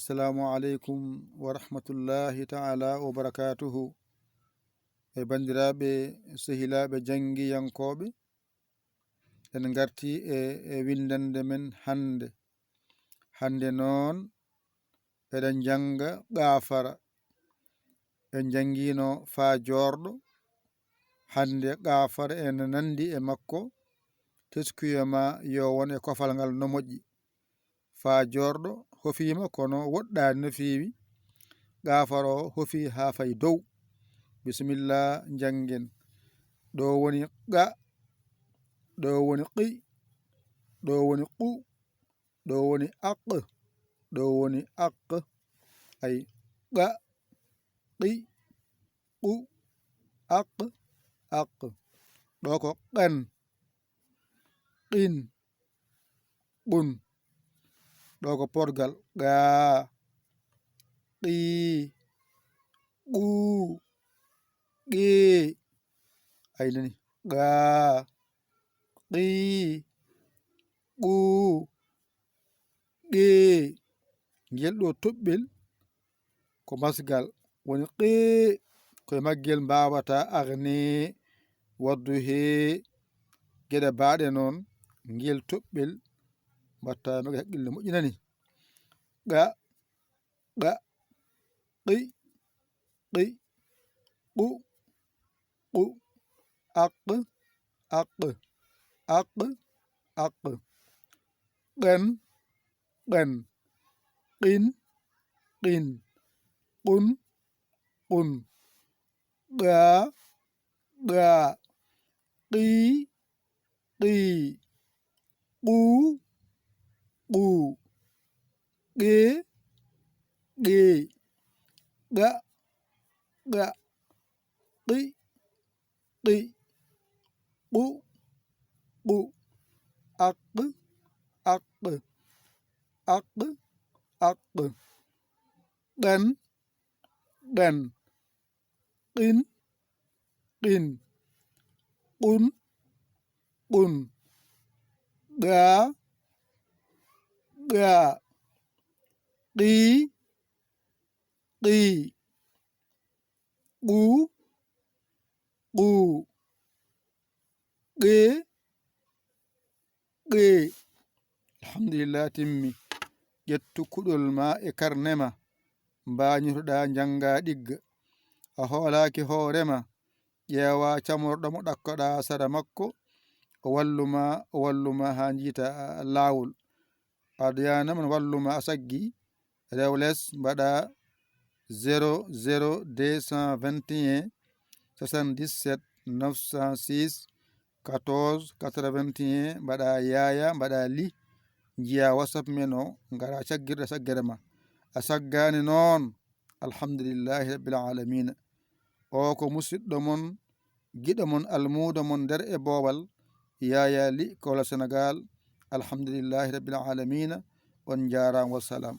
assalamu aleykum wa rahmatullahi taala wa barakatuhu. E bandiraɓe sehilaɓe janggiyankoɓe, en garti e windande men hande noon eɗen janga Gafara. En jangino fa jorɗo. Hande Gafara en nandi e makko teskuyema yo won e kofal ngal no moƴƴi. Fa jorɗo hofima kono woɗɗani no fewi. Gafara o hofi ha fay dow. Bisimillah jangen. Ɗo woni ga, ɗo woni qi, ɗo woni qu, ɗo woni aq, ɗo woni aq. Ay ga, qi, qu, aq, aq. Ɗo ko qen, qin, qun. Ɗo ko porgal ga, qi, qu, qi. Ay nani ga, qi, qu, qi. Ngel ɗo toɓɓel ko masgal woni qi. Koye maggel mbawata arne waddu he geɗe baɗe noon. Ngel toɓɓel mbatta mege haqqille moƴƴinani. Ga, ga, qi, qi, qu, qu, aq, aq, aq, aq. Qen, qen, qin, qin, qun, qun. Ga, ga, qi, qi, qu, qu, qi, qi. Ga, ga, qi, qi, qu, qu, aq, aq, aq, aq. Qen, qen, qin, qin, qun, qun. Ga, ga, qi, qi, qu, qu, qi, qi. Alhamdulillah timmi. Ƴettu kuɗol ma e karnema mbañotoɗa janga ɗigga. A hoolaki hoorema ƴeewa camorɗo mo ɗakkoɗa sara makko o walluma ha jiita lawol. Aɗayanama walluma a saggi rew less mbaɗa 00 221 77 906 14 81 mbaɗa yaya mbaɗa li jiya WhatsApp men o ngara caggirɗa saggere ma. A saggani noon alhamdulillahi rabbil alamina. O ko musidɗo mon giɗo mon almudo mon nder e boowal yaya li kowla Sénégal. Alhamdulillahi rabbil alamina. On jarama wassalam.